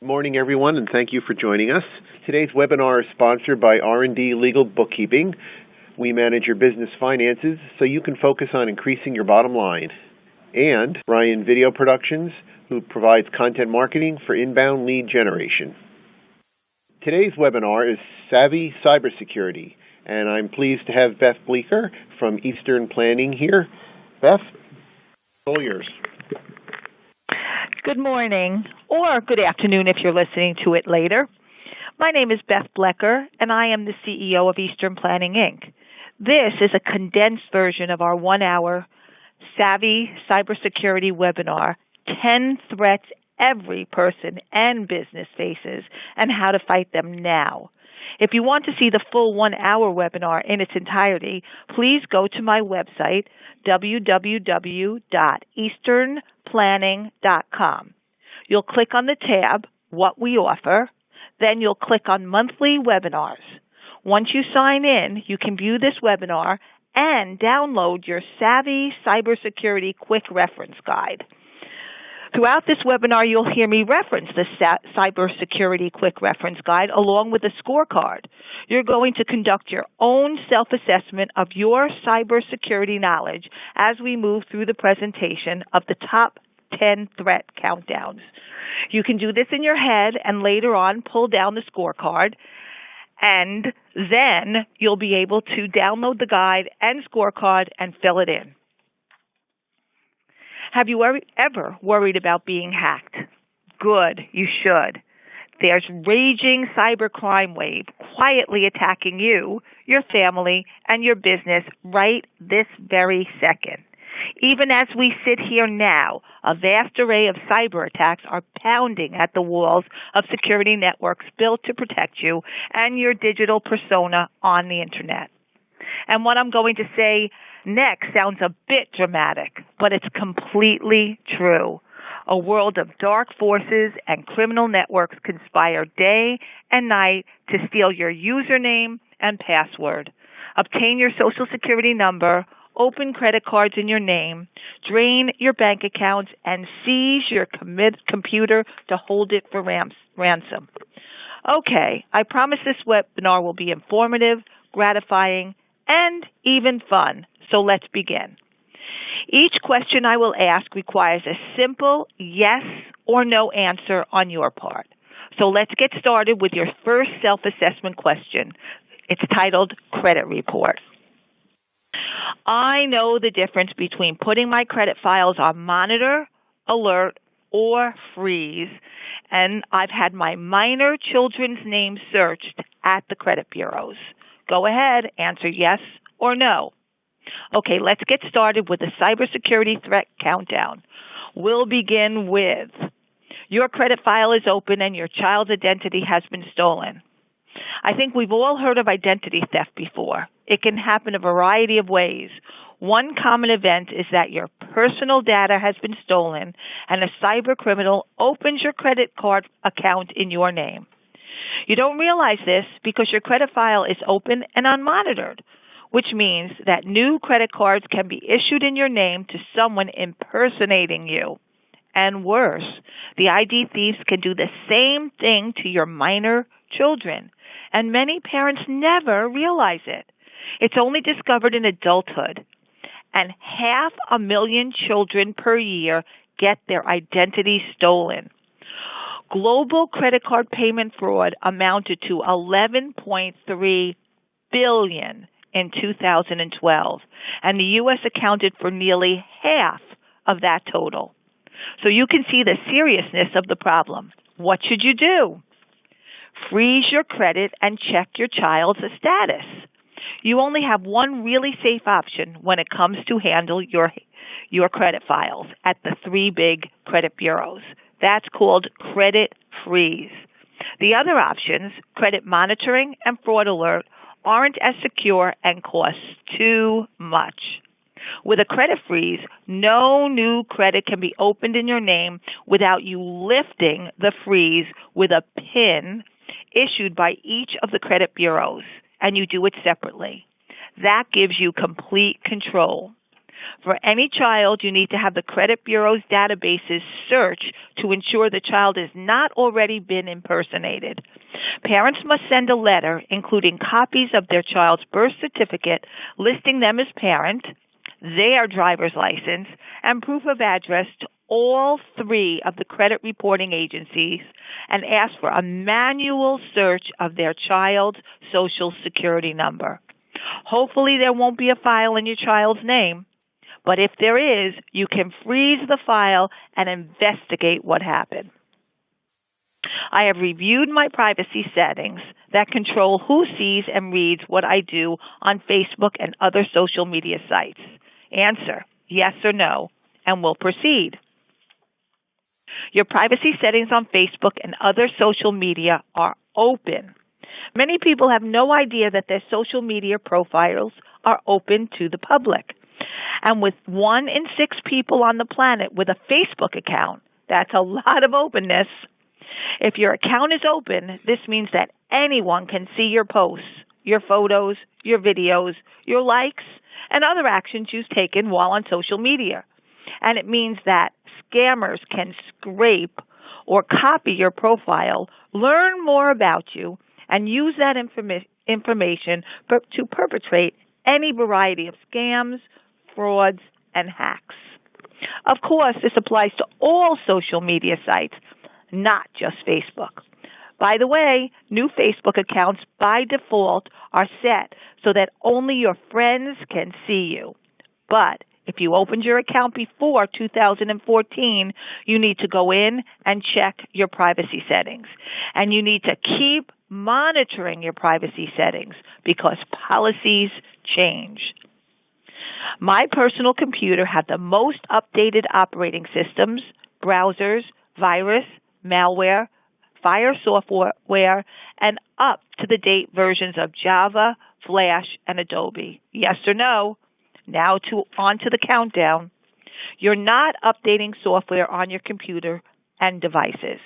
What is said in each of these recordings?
Good morning, everyone, and thank you for joining us. Today's webinar is sponsored by R&D Legal Bookkeeping. We manage your business finances so you can focus on increasing your bottom line. And Ryan Video Productions, who provides content marketing for inbound lead generation. Today's webinar is Savy Cybersecurity, and I'm pleased to have Beth Bleeker from Eastern Planning here. Beth, all yours. Good morning, or good afternoon if you're listening to it later. My name is Beth Bleeker, and I am the CEO of Eastern Planning, Inc. This is a condensed version of our one-hour Savvy Cybersecurity webinar, 10 threats every person and business faces and how to fight them now. If you want to see the full one-hour webinar in its entirety, please go to my website, www.easternplanning.com. You'll click on the tab, What We Offer, then you'll click on Monthly Webinars. Once you sign in, you can view this webinar and download your Savvy Cybersecurity Quick Reference Guide. Throughout this webinar, you'll hear me reference the Cybersecurity Quick Reference Guide along with a scorecard. You're going to conduct your own self-assessment of your cybersecurity knowledge as we move through the presentation of the top 10 threat countdowns. You can do this in your head and later on pull down the scorecard, and then you'll be able to download the guide and scorecard and fill it in. Have you ever worried about being hacked? Good, you should. There's raging cybercrime wave quietly attacking you, your family, and your business right this very second. Even as we sit here now, a vast array of cyber attacks are pounding at the walls of security networks built to protect you and your digital persona on the internet. And what I'm going to say next sounds a bit dramatic, but it's completely true. A world of dark forces and criminal networks conspire day and night to steal your username and password, obtain your social security number, open credit cards in your name, drain your bank accounts, and seize your computer to hold it for ransom. Okay, I promise this webinar will be informative, gratifying, and even fun. So let's begin. Each question I will ask requires a simple yes or no answer on your part. So let's get started with your first self-assessment question. It's titled Credit Report. I know the difference between putting my credit files on monitor, alert, or freeze, and I've had my minor children's names searched at the credit bureaus. Go ahead, answer yes or no. Okay, let's get started with the cybersecurity threat countdown. We'll begin with your credit file is open and your child's identity has been stolen. I think we've all heard of identity theft before. It can happen a variety of ways. One common event is that your personal data has been stolen and a cyber criminal opens your credit card account in your name. You don't realize this because your credit file is open and unmonitored, which means that new credit cards can be issued in your name to someone impersonating you. And worse, the ID thieves can do the same thing to your minor children, and many parents never realize it. It's only discovered in adulthood, and 500,000 children per year get their identity stolen. Global credit card payment fraud amounted to $11.3 billion in 2012, and the U.S. accounted for nearly half of that total. So you can see the seriousness of the problem. What should you do? Freeze your credit and check your child's status. You only have one really safe option when it comes to handle your credit files at the three big credit bureaus. That's called credit freeze. The other options, credit monitoring and fraud alert, aren't as secure and cost too much. With a credit freeze, no new credit can be opened in your name without you lifting the freeze with a PIN issued by each of the credit bureaus, and you do it separately. That gives you complete control. For any child, you need to have the credit bureau's databases searched to ensure the child has not already been impersonated. Parents must send a letter including copies of their child's birth certificate listing them as parent, their driver's license, and proof of address to all three of the credit reporting agencies and ask for a manual search of their child's Social Security number. Hopefully there won't be a file in your child's name, but if there is, you can freeze the file and investigate what happened. I have reviewed my privacy settings that control who sees and reads what I do on Facebook and other social media sites. Answer, yes or no, and we'll proceed. Your privacy settings on Facebook and other social media are open. Many people have no idea that their social media profiles are open to the public. And with 1 in 6 people on the planet with a Facebook account, that's a lot of openness. If your account is open, this means that anyone can see your posts, your photos, your videos, your likes, and other actions you've taken while on social media. And it means that scammers can scrape or copy your profile, learn more about you, and use that information to perpetrate any variety of scams, frauds, and hacks. Of course, this applies to all social media sites, not just Facebook. By the way, new Facebook accounts by default are set so that only your friends can see you. But if you opened your account before 2014, you need to go in and check your privacy settings. And you need to keep monitoring your privacy settings because policies change. My personal computer had the most updated operating systems, browsers, virus, malware, Fire software, and up-to-the-date versions of Java, Flash, and Adobe. Yes or no? Now on to the countdown. You're not updating software on your computer and devices.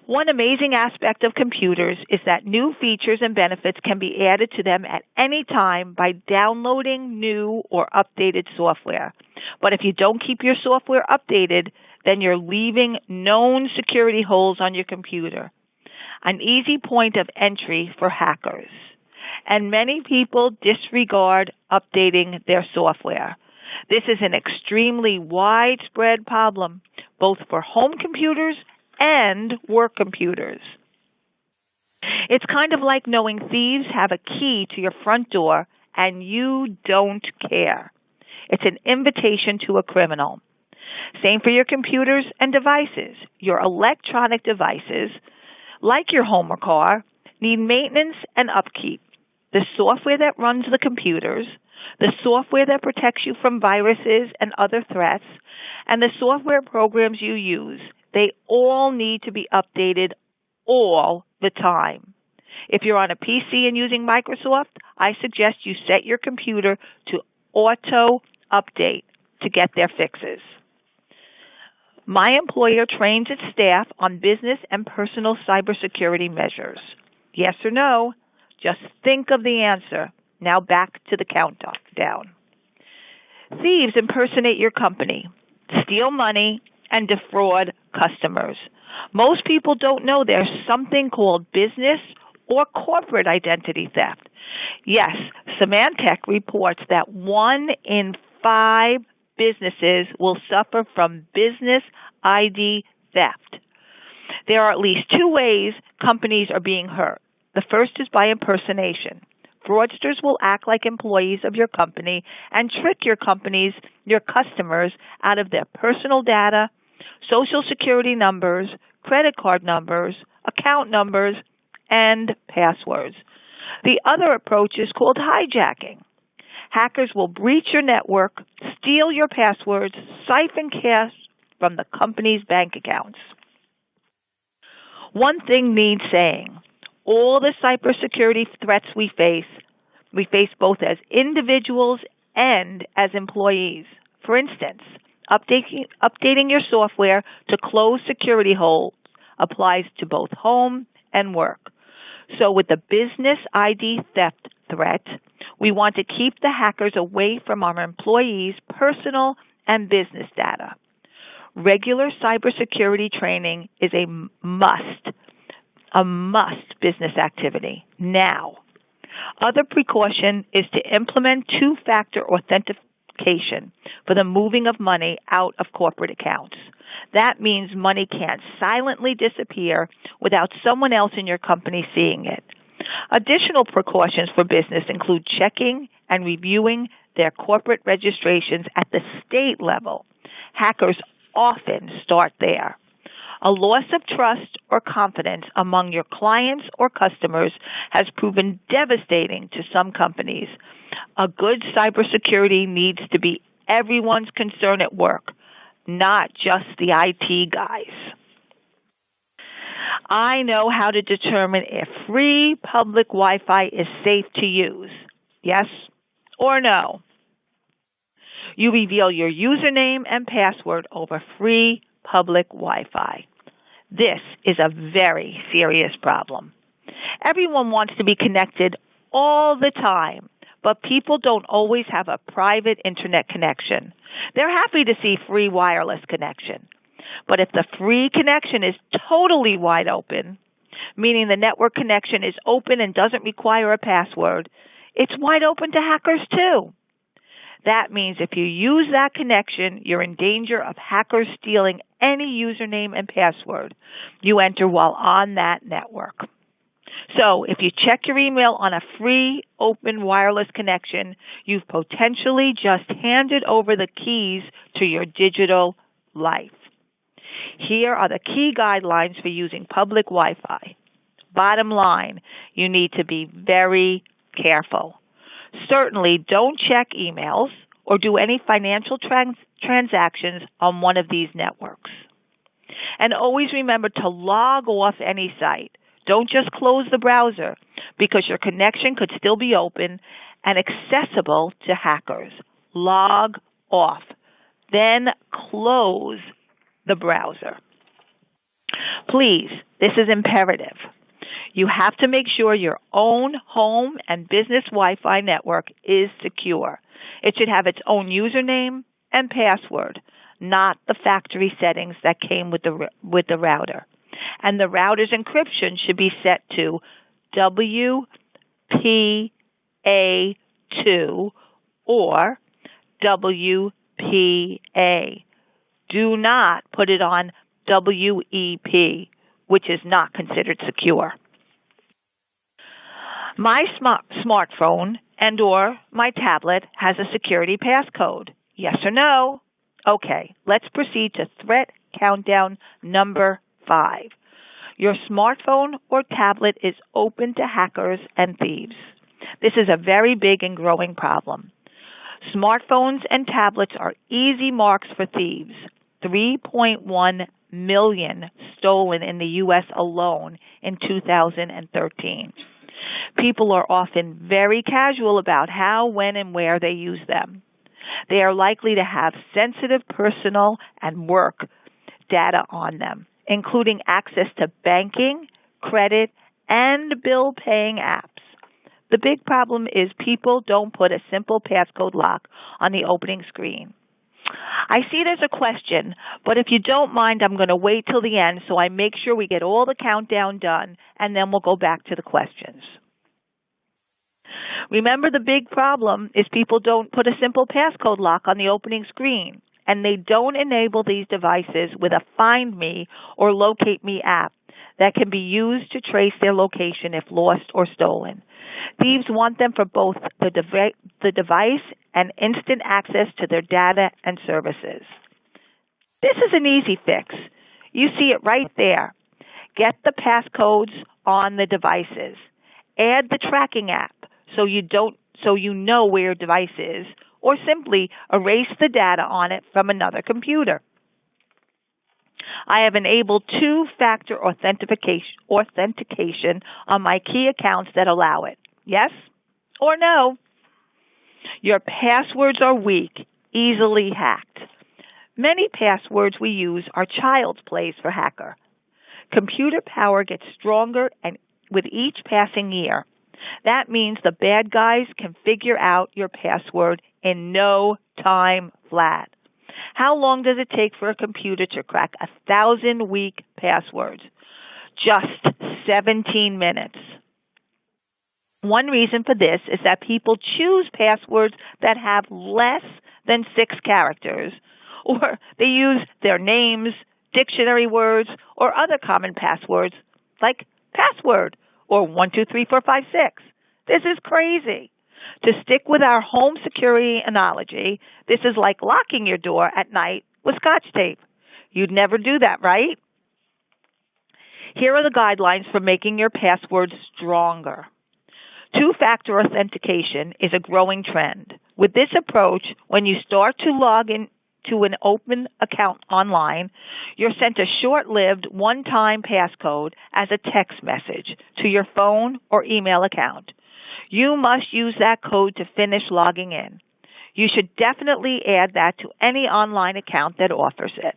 One amazing aspect of computers is that new features and benefits can be added to them at any time by downloading new or updated software. But if you don't keep your software updated, then you're leaving known security holes on your computer, an easy point of entry for hackers. And many people disregard updating their software. This is an extremely widespread problem, both for home computers and work computers. It's kind of like knowing thieves have a key to your front door and you don't care. It's an invitation to a criminal. Same for your computers and devices. Your electronic devices, like your home or car, need maintenance and upkeep. The software that runs the computers, the software that protects you from viruses and other threats, and the software programs you use, they all need to be updated all the time. If you're on a PC and using Microsoft, I suggest you set your computer to auto-update to get their fixes. My employer trains its staff on business and personal cybersecurity measures. Yes or no? Just think of the answer. Now back to the countdown. Thieves impersonate your company, steal money, and defraud customers. Most people don't know there's something called business or corporate identity theft. Yes, Symantec reports that 1 in 5 businesses will suffer from business ID theft. There are at least 2 ways companies are being hurt. The first is by impersonation. Fraudsters will act like employees of your company and trick your customers out of their personal data, social security numbers, credit card numbers, account numbers, and passwords. The other approach is called hijacking. Hackers will breach your network, steal your passwords, siphon cash from the company's bank accounts. One thing needs saying. All the cybersecurity threats we face both as individuals and as employees. For instance, updating your software to close security holes applies to both home and work. So with the business ID theft threat, We want to keep the hackers away from our employees' personal and business data. Regular cybersecurity training is a must business activity now. Other precaution is to implement two-factor authentication for the moving of money out of corporate accounts. That means money can't silently disappear without someone else in your company seeing it. Additional precautions for business include checking and reviewing their corporate registrations at the state level. Hackers often start there. A loss of trust or confidence among your clients or customers has proven devastating to some companies. A good cybersecurity needs to be everyone's concern at work, not just the IT guys. I know how to determine if free public Wi-Fi is safe to use. Yes or no? You reveal your username and password over free public Wi-Fi. This is a very serious problem. Everyone wants to be connected all the time, but people don't always have a private internet connection. They're happy to see free wireless connection. But if the free connection is totally wide open, meaning the network connection is open and doesn't require a password, it's wide open to hackers too. That means if you use that connection, you're in danger of hackers stealing any username and password you enter while on that network. So if you check your email on a free, open wireless connection, you've potentially just handed over the keys to your digital life. Here are the key guidelines for using public Wi-Fi. Bottom line, you need to be very careful. Certainly don't check emails or do any financial transactions on one of these networks. And always remember to log off any site. Don't just close the browser because your connection could still be open and accessible to hackers. Log off. Then close the browser. Please, this is imperative. You have to make sure your own home and business Wi-Fi network is secure. It should have its own username and password, not the factory settings that came with the router. And the router's encryption should be set to WPA2 or WPA. Do not put it on WEP, which is not considered secure. My smartphone and or my tablet has a security passcode. Yes or no? Okay, let's proceed to threat countdown number 5. Your smartphone or tablet is open to hackers and thieves. This is a very big and growing problem. Smartphones and tablets are easy marks for thieves. 3.1 million stolen in the U.S. alone in 2013. People are often very casual about how, when, and where they use them. They are likely to have sensitive personal and work data on them, including access to banking, credit, and bill-paying apps. The big problem is people don't put a simple passcode lock on the opening screen. I see there's a question, but if you don't mind, I'm going to wait till the end so I make sure we get all the countdown done, and then we'll go back to the questions. Remember, the big problem is people don't put a simple passcode lock on the opening screen, and they don't enable these devices with a Find Me or Locate Me app that can be used to trace their location if lost or stolen. Thieves want them for both the device and instant access to their data and services. This is an easy fix. You see it right there. Get the passcodes on the devices. Add the tracking app so you know where your device is, or simply erase the data on it from another computer. I have enabled two-factor authentication on my key accounts that allow it. Yes or no? Your passwords are weak, easily hacked. Many passwords we use are child's plays for hacker. Computer power gets stronger and with each passing year. That means the bad guys can figure out your password in no time flat. How long does it take for a computer to crack 1,000 weak passwords? Just 17 minutes. One reason for this is that people choose passwords that have less than 6 characters, or they use their names, dictionary words, or other common passwords like password or 123456. This is crazy. To stick with our home security analogy, this is like locking your door at night with Scotch tape. You'd never do that, right? Here are the guidelines for making your passwords stronger. Two-factor authentication is a growing trend. With this approach, when you start to log in to an open account online, you're sent a short-lived one-time passcode as a text message to your phone or email account. You must use that code to finish logging in. You should definitely add that to any online account that offers it.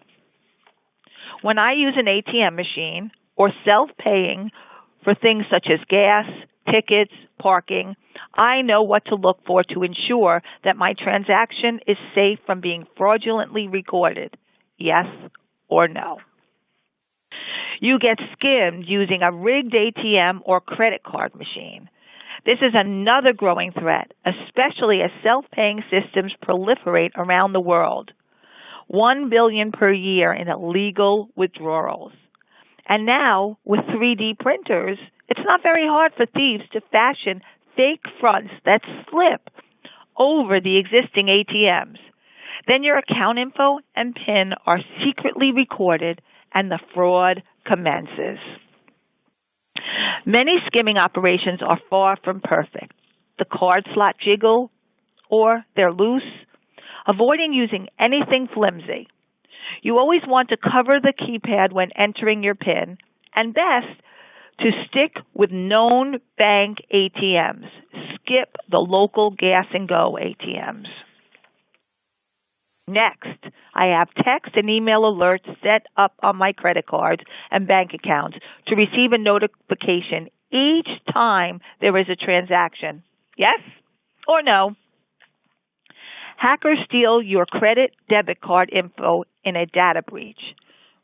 When I use an ATM machine or self-paying for things such as gas, tickets, parking, I know what to look for to ensure that my transaction is safe from being fraudulently recorded. Yes or no? You get skimmed using a rigged ATM or credit card machine. This is another growing threat, especially as self-paying systems proliferate around the world. 1 billion per year in illegal withdrawals. And now, with 3D printers, it's not very hard for thieves to fashion fake fronts that slip over the existing ATMs. Then your account info and PIN are secretly recorded and the fraud commences. Many skimming operations are far from perfect. The card slot jiggle or they're loose. Avoiding using anything flimsy. You always want to cover the keypad when entering your PIN, and best to stick with known bank ATMs. Skip the local gas and go ATMs. Next, I have text and email alerts set up on my credit cards and bank accounts to receive a notification each time there is a transaction. Yes or no? Hackers steal your credit debit card info in a data breach.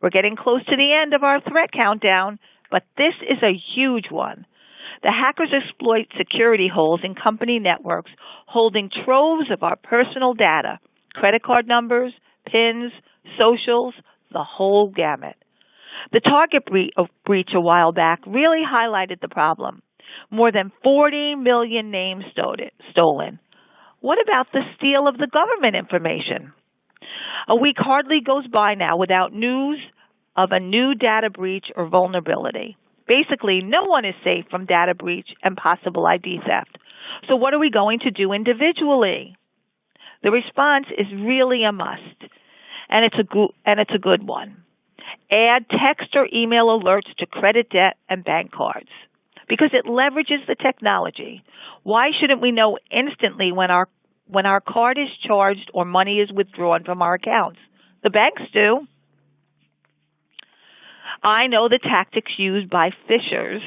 We're getting close to the end of our threat countdown, but this is a huge one. The hackers exploit security holes in company networks, holding troves of our personal data, credit card numbers, PINs, socials, the whole gamut. The Target breach a while back really highlighted the problem. More than 40 million names stolen. What about the steal of the government information? A week hardly goes by now without news of a new data breach or vulnerability. Basically, no one is safe from data breach and possible ID theft. So what are we going to do individually? The response is really a must, and it's a good one. Add text or email alerts to credit, debt, and bank cards because it leverages the technology. Why shouldn't we know instantly when our card is charged or money is withdrawn from our accounts? The banks do. I know the tactics used by phishers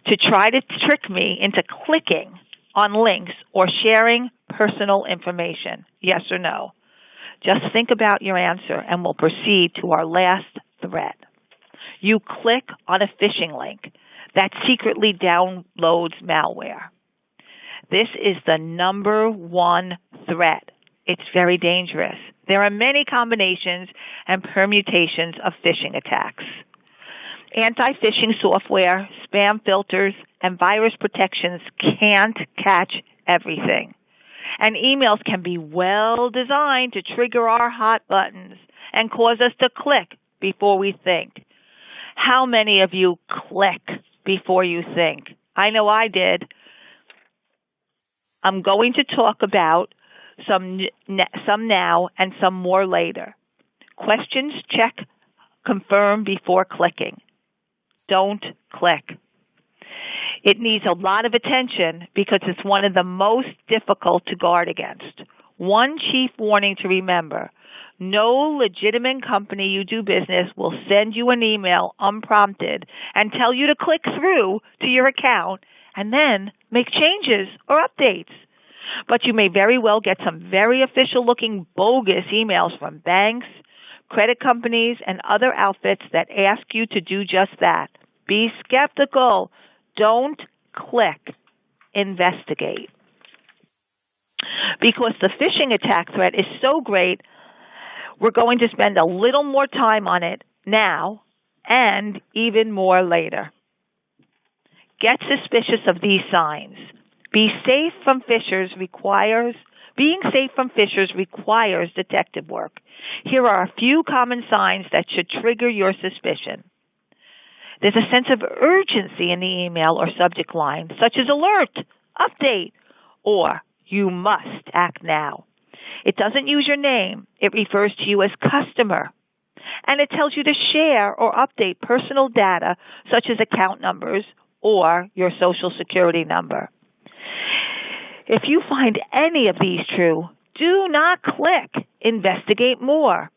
to try to trick me into clicking on links or sharing personal information. Yes or no? Just think about your answer and we'll proceed to our last threat. You click on a phishing link that secretly downloads malware. This is the number one threat. It's very dangerous. There are many combinations and permutations of phishing attacks. Anti-phishing software, spam filters, and virus protections can't catch everything. And emails can be well designed to trigger our hot buttons and cause us to click before we think. How many of you click before you think? I know I did. I'm going to talk about some now and some more later. Questions, check, confirm before clicking. Don't click. It needs a lot of attention because it's one of the most difficult to guard against. One chief warning to remember: no legitimate company you do business will send you an email unprompted and tell you to click through to your account and then make changes or updates. But you may very well get some very official-looking bogus emails from banks, credit companies, and other outfits that ask you to do just that. Be skeptical. Don't click. Investigate. Because the phishing attack threat is so great, we're going to spend a little more time on it now and even more later. Get suspicious of these signs. Being safe from phishers requires detective work. Here are a few common signs that should trigger your suspicion. There's a sense of urgency in the email or subject line, such as alert, update, or you must act now. It doesn't use your name. It refers to you as customer. And it tells you to share or update personal data, such as account numbers or your Social Security number. If you find any of these true, do not click. Investigate more.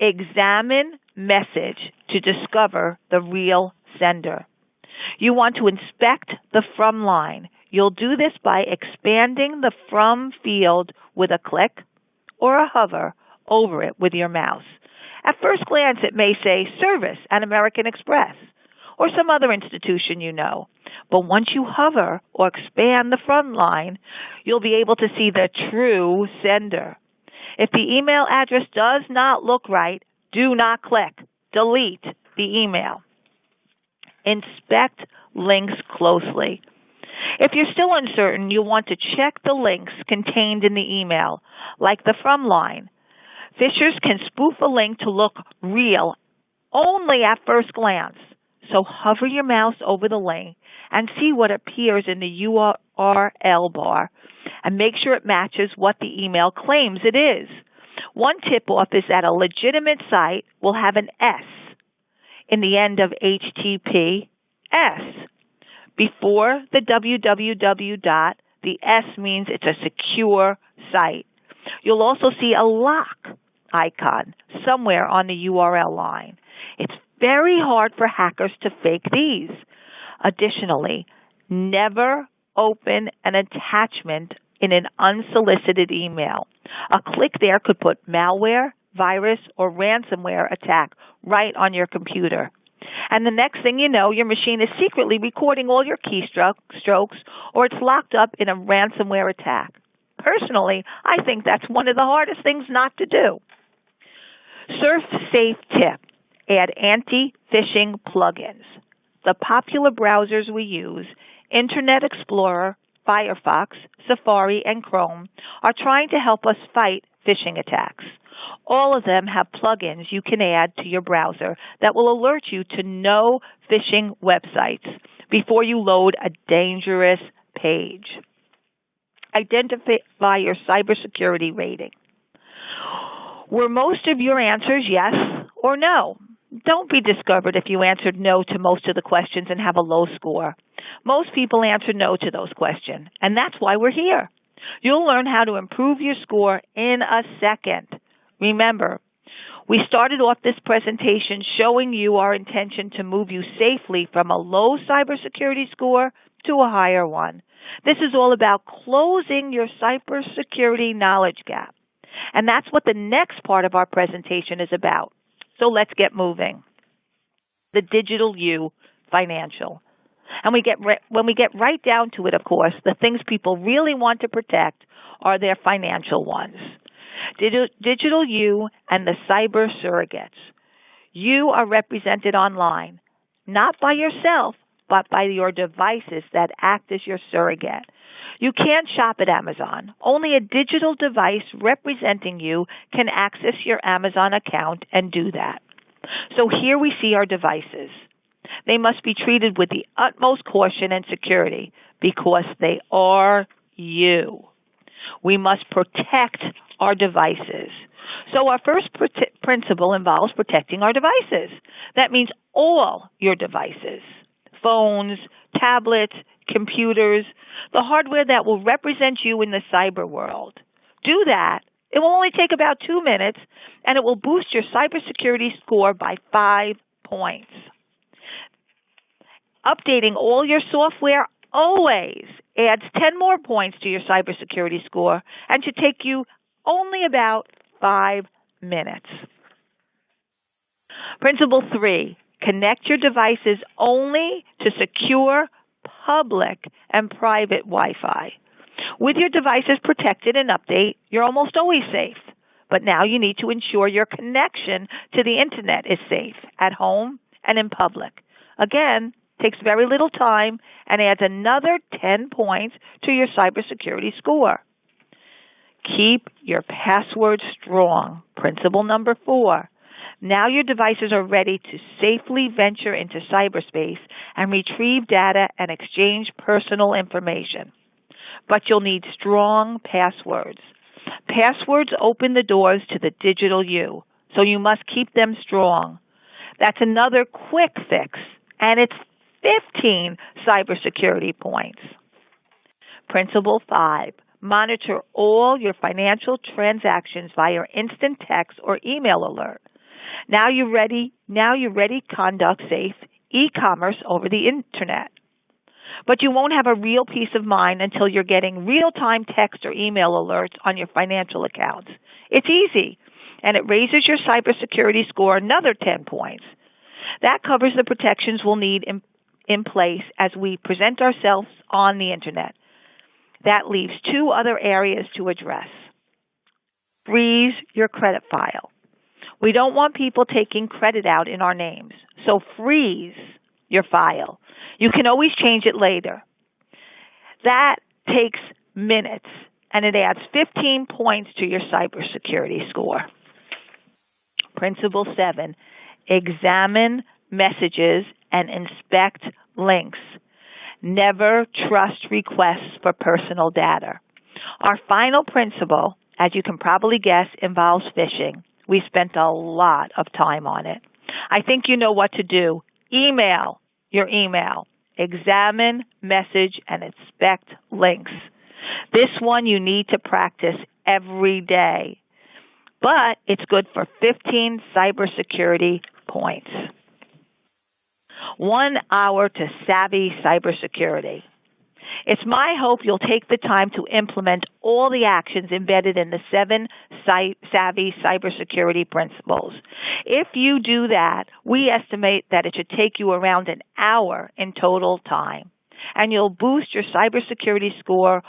Examine message to discover the real sender. You want to inspect the from line. You'll do this by expanding the from field with a click or a hover over it with your mouse. At first glance, it may say Service and American Express or some other institution you know. But once you hover or expand the from line, you'll be able to see the true sender. If the email address does not look right, do not click. Delete the email. Inspect links closely. If you're still uncertain, you'll want to check the links contained in the email, like the from line. Phishers can spoof a link to look real only at first glance. So hover your mouse over the link and see what appears in the URL bar, and make sure it matches what the email claims it is. One tip-off is that a legitimate site will have an S in the end of HTTPS. Before the www dot, the S means it's a secure site. You'll also see a lock icon somewhere on the URL line. It's very hard for hackers to fake these. Additionally, never open an attachment in an unsolicited email. A click there could put malware, virus, or ransomware attack right on your computer. And the next thing you know, your machine is secretly recording all your keystrokes, or it's locked up in a ransomware attack. Personally, I think that's one of the hardest things not to do. Surf Safe tip: add anti-phishing plugins. The popular browsers we use, Internet Explorer, Firefox, Safari, and Chrome, are trying to help us fight phishing attacks. All of them have plugins you can add to your browser that will alert you to no phishing websites before you load a dangerous page. Identify your cybersecurity rating. Were most of your answers yes or no? Don't be discovered if you answered no to most of the questions and have a low score. Most people answer no to those questions, and that's why we're here. You'll learn how to improve your score in a second. Remember, we started off this presentation showing you our intention to move you safely from a low cybersecurity score to a higher one. This is all about closing your cybersecurity knowledge gap. And that's what the next part of our presentation is about. So let's get moving. The digital you, financial. And when we get right down to it, of course, the things people really want to protect are their financial ones. Digital you and the cyber surrogates. You are represented online, not by yourself, but by your devices that act as your surrogate. You can't shop at Amazon. Only a digital device representing you can access your Amazon account and do that. So here we see our devices. They must be treated with the utmost caution and security because they are you. We must protect our devices. So our first principle involves protecting our devices. That means all your devices, phones, tablets, computers, the hardware that will represent you in the cyber world. Do that. It will only take about 2 minutes, and it will boost your cybersecurity score by 5 points. Updating all your software always adds 10 more points to your cybersecurity score and should take you only about 5 minutes. Principle 3, connect your devices only to secure public and private Wi-Fi. With your devices protected and updated, you're almost always safe. But now you need to ensure your connection to the Internet is safe at home and in public. Again, takes very little time and adds another 10 points to your cybersecurity score. Keep your password strong. Principle number 4. Now your devices are ready to safely venture into cyberspace and retrieve data and exchange personal information. But you'll need strong passwords. Passwords open the doors to the digital you, so you must keep them strong. That's another quick fix, and it's 15 cybersecurity points. Principle 5. Monitor all your financial transactions via instant text or email alert. Now you're ready to conduct safe e-commerce over the Internet. But you won't have a real peace of mind until you're getting real-time text or email alerts on your financial accounts. It's easy, and it raises your cybersecurity score another 10 points. That covers the protections we'll need in place as we present ourselves on the Internet. That leaves 2 other areas to address. Freeze your credit file. We don't want people taking credit out in our names, so freeze your file. You can always change it later. That takes minutes, and it adds 15 points to your cybersecurity score. Principle 7, examine messages and inspect links. Never trust requests for personal data. Our final principle, as you can probably guess, involves phishing. We spent a lot of time on it. I think you know what to do. Email your email. Examine, message, and inspect links. This one you need to practice every day. But it's good for 15 cybersecurity points. 1 hour to Savy Cybersecurity. It's my hope you'll take the time to implement all the actions embedded in the 7 Savy cybersecurity principles. If you do that, we estimate that it should take you around an hour in total time, and you'll boost your cybersecurity score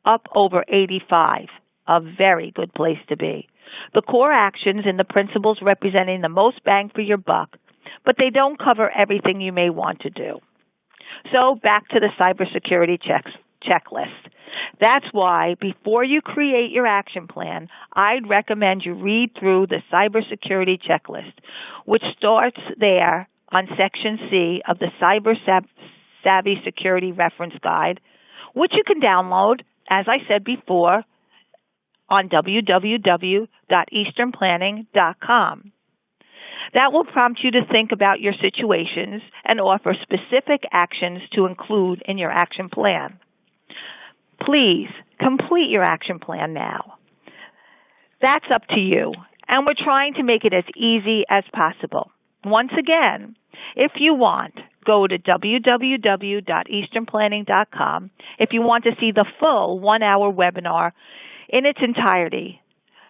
up over 85, a very good place to be. The core actions in the principles representing the most bang for your buck, but they don't cover everything you may want to do. So back to the cybersecurity checklist. That's why before you create your action plan, I'd recommend you read through the cybersecurity checklist, which starts there on Section C of the Savvy Security Reference Guide, which you can download, as I said before, on www.easternplanning.com. That will prompt you to think about your situations and offer specific actions to include in your action plan. Please complete your action plan now. That's up to you, and we're trying to make it as easy as possible. Once again, if you want, go to www.easternplanning.com if you want to see the full 1-hour webinar in its entirety.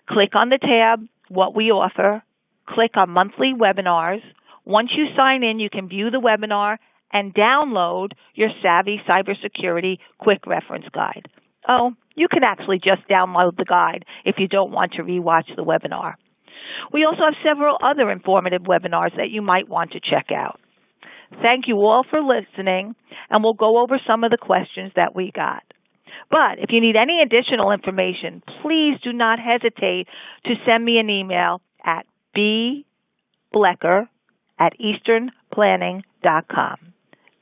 Click on the tab, What We Offer. Click on Monthly Webinars. Once you sign in, you can view the webinar and download your Savvy Cybersecurity Quick Reference Guide. Oh, you can actually just download the guide if you don't want to rewatch the webinar. We also have several other informative webinars that you might want to check out. Thank you all for listening, and we'll go over some of the questions that we got. But if you need any additional information, please do not hesitate to send me an email at bblecker@easternplanning.com.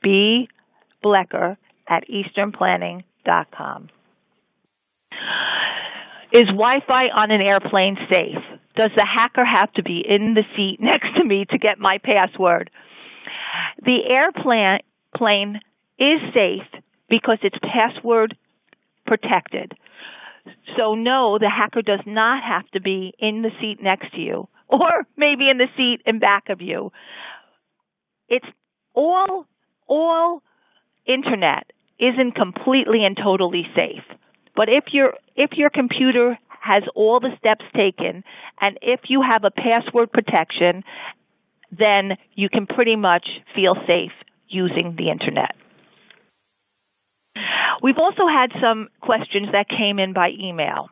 bblecker@easternplanning.com. Is Wi-Fi on an airplane safe? Does the hacker have to be in the seat next to me to get my password? The airplane is safe because it's password protected. So no, the hacker does not have to be in the seat next to you, or maybe in the seat in back of you. It's all internet isn't completely and totally safe. But if your computer has all the steps taken, and if you have a password protection, then you can pretty much feel safe using the Internet. We've also had some questions that came in by email.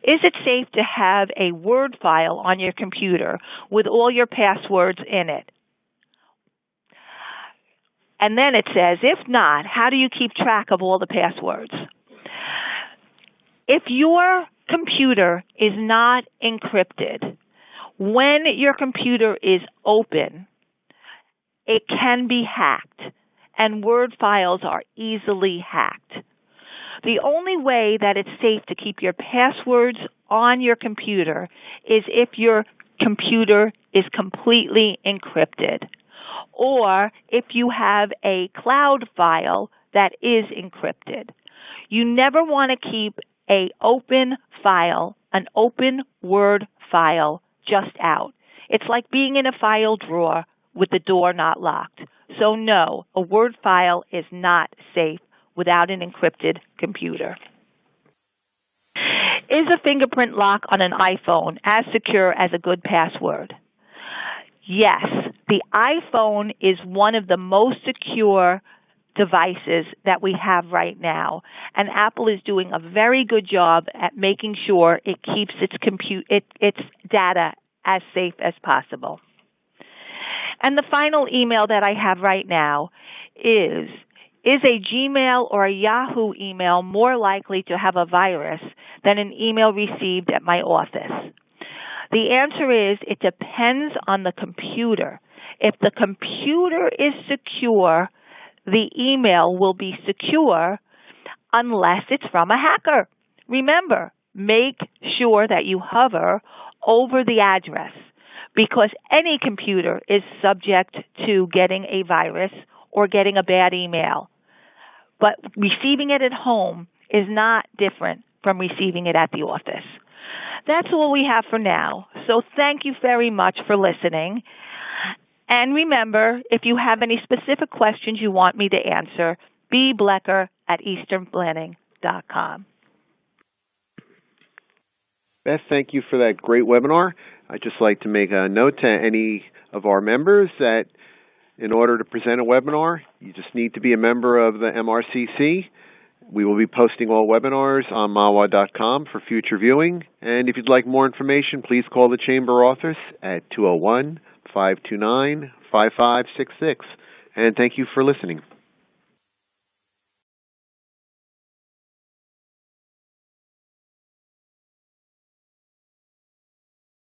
Is it safe to have a Word file on your computer with all your passwords in it? And then it says, if not, how do you keep track of all the passwords? If your computer is not encrypted, when your computer is open, it can be hacked, and Word files are easily hacked. The only way that it's safe to keep your passwords on your computer is if your computer is completely encrypted, or if you have a cloud file that is encrypted. You never want to keep an open file, an open Word file, just out. It's like being in a file drawer with the door not locked. So no, a Word file is not safe without an encrypted computer. Is a fingerprint lock on an iPhone as secure as a good password? Yes, the iPhone is one of the most secure devices that we have right now, and Apple is doing a very good job at making sure it keeps its data as safe as possible. And the final email that I have right now is a Gmail or a Yahoo email more likely to have a virus than an email received at my office? The answer is it depends on the computer. If the computer is secure, the email will be secure unless it's from a hacker. Remember, make sure that you hover over the address because any computer is subject to getting a virus or getting a bad email. But receiving it at home is not different from receiving it at the office. That's all we have for now. So thank you very much for listening. And remember, if you have any specific questions you want me to answer, bblecker@easternplanning.com. Beth, thank you for that great webinar. I'd just like to make a note to any of our members that in order to present a webinar, you just need to be a member of the MRCC. We will be posting all webinars on mawa.com for future viewing. And if you'd like more information, please call the Chamber office at 201-529-5566. And thank you for listening.